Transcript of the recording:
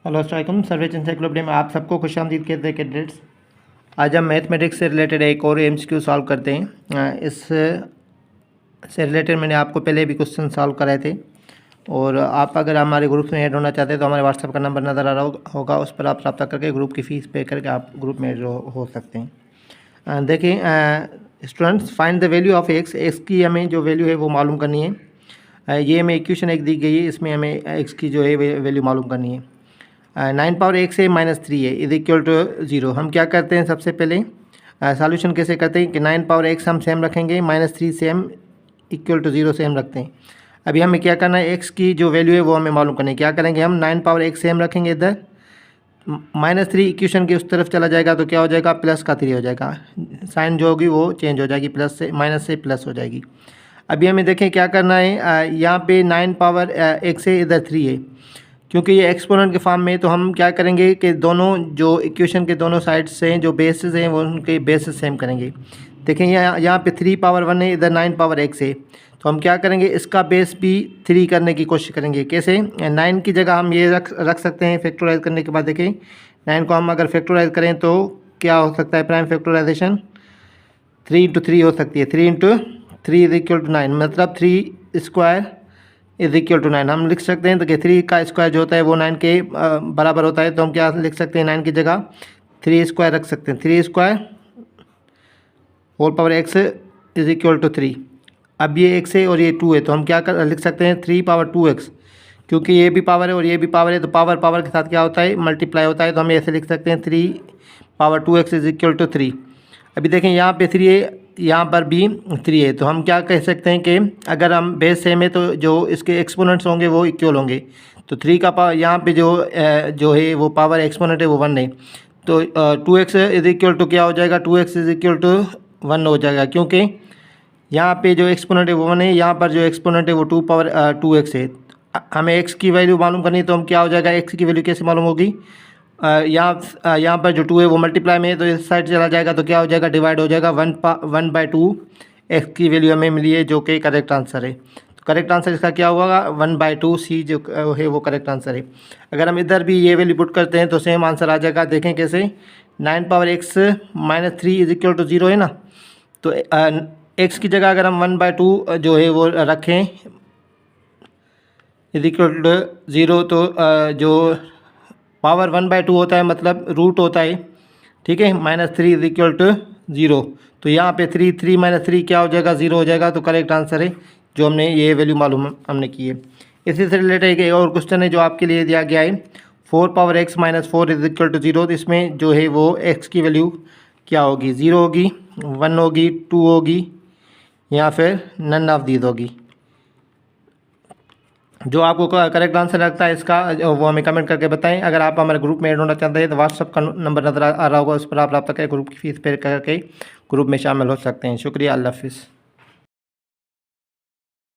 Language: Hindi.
हेलो अस्सलाम सर्वेज एनसाइक्लोपीडिया में आप सबको खुशामदीद कहते हैं कैडेट्स। आज हम मैथमेटिक्स से रिलेटेड एक और एमसीक्यू सॉल्व करते हैं। इस से रिलेटेड मैंने आपको पहले भी क्वेश्चन सॉल्व कराए थे और आप अगर हमारे ग्रुप में ऐड होना चाहते हैं तो हमारे व्हाट्सएप का नंबर नज़र आ रहा होगा, उस पर आप रब्ता करके ग्रुप की फ़ीस पे करके आप ग्रुप में ऐड हो सकते हैं। देखिए students, find the value of x. X की हमें जो वैल्यू है वो मालूम करनी है। ये हमें इक्वेशन एक दी गई है, इसमें हमें एक्स की जो है वैल्यू मालूम करनी है। 9 पावर 1 से -3 है इज इक्वल टू 0। हम क्या करते हैं, सबसे पहले सॉल्यूशन कैसे करते हैं कि 9 पावर x हम सेम रखेंगे, -3 सेम इक्वल टू 0 सेम रखते हैं। अभी हमें क्या करना है, x की जो वैल्यू है वो हमें मालूम करनी है। क्या करेंगे, हम 9 पावर 1 सेम रखेंगे, इधर -3 इक्वेशन के उस तरफ चला जाएगा तो क्या हो जाएगा, प्लस का 3 हो जाएगा। साइन जो होगी वो चेंज हो जाएगी, प्लस से माइनस से प्लस हो जाएगी। अभी हमें देखें क्या करना है, यहाँ पे 9 पावर 1 से इधर 3 है, क्योंकि ये एक्सपोनेंट के फॉर्म में, तो हम क्या करेंगे कि दोनों जो इक्वेशन के दोनों साइड्स से जो बेसिस हैं वो उनके बेसिस सेम करेंगे। देखें यहाँ पे 3 पावर 1 है, इधर 9 पावर 1 है, तो हम क्या करेंगे, इसका बेस भी 3 करने की कोशिश करेंगे। कैसे, 9 की जगह हम ये रख सकते हैं फैक्टराइज करने के बाद। देखें 9 को हम अगर फैक्टराइज करें तो क्या हो सकता है, प्राइम फैक्टराइजेशन 3 इंटू 3 हो सकती है। 3 इंटू 3 इज इक्वल टू 9, मतलब 3 स्क्वायर इज इक्वल टू 9 हम लिख सकते हैं। तो कि 3 का स्क्वायर जो होता है वो 9 के बराबर होता है, तो हम क्या लिख सकते हैं, 9 की जगह 3 स्क्वायर रख सकते हैं। 3 square whole power x is equal to 3। अब ये x है और ये 2 है, तो हम क्या लिख सकते हैं, 3 पावर 2x, क्योंकि ये भी पावर है और ये भी पावर है, तो पावर पावर के साथ क्या होता है, मल्टीप्लाई होता है। तो हम ऐसे लिख सकते हैं 3 power 2x is equal to 3। अभी देखें यहाँ पे 3 है, यहाँ पर भी 3 है, तो हम क्या कह सकते हैं कि अगर हम बेस सेम है तो जो इसके एक्सपोनेंट्स होंगे वो इक्वल होंगे। तो 3 का पावर यहाँ पे जो है वो पावर एक्सपोनेंट है वो 1 है, तो 2x इज इक्वल टू क्या हो जाएगा, 2x इज इक्वल टू 1 हो जाएगा, क्योंकि यहाँ पे जो एक्सपोनेंट है वो 1 है, यहाँ पर जो एक्सपोनेंट है वो 2 पावर 2x है। हमें x की वैल्यू मालूम करनी है, तो हम क्या हो जाएगा, x की वैल्यू कैसे मालूम होगी, यहाँ पर जो 2 है वो मल्टीप्लाई में है, तो इस साइड चला जाएगा तो क्या हो जाएगा, डिवाइड हो जाएगा। 1/2 एक्स की वैल्यू हमें मिली है, जो कि करेक्ट आंसर है। तो करेक्ट आंसर इसका क्या होगा, 1/2 सी जो है वो करेक्ट आंसर है। अगर हम इधर भी ये वैल्यू पुट करते हैं तो सेम आंसर आ जाएगा। देखें कैसे, 9 power x -3 is equal to 0 है ना, तो x की जगह अगर हम 1/2 जो है वो रखें इज इक्वल टू 0, तो जो पावर 1/2 होता है मतलब रूट होता है, ठीक है। -3 इज इक्वल टू 0, तो यहाँ पे 3 -3 क्या हो जाएगा, 0 हो जाएगा। तो करेक्ट आंसर है जो हमने ये वैल्यू मालूम हमने की है। इसी से रिलेटेड एक और क्वेश्चन है जो आपके लिए दिया गया है, 4 power x -4 is equal to 0। तो इसमें जो है वो x की वैल्यू क्या होगी, 0 होगी, 1 होगी, 2 होगी, या फिर नन ऑफ दीज होगी। जो आपको करेक्ट आंसर लगता है इसका वो हमें कमेंट करके बताएं। अगर आप हमारे ग्रुप में ऐड होना चाहते हैं तो व्हाट्सअप का नंबर नज़र आ रहा होगा, उस पर आप रब्ता करके ग्रुप की फीस पे करके ग्रुप में शामिल हो सकते हैं। शुक्रिया, अल्लाह हाफिज़।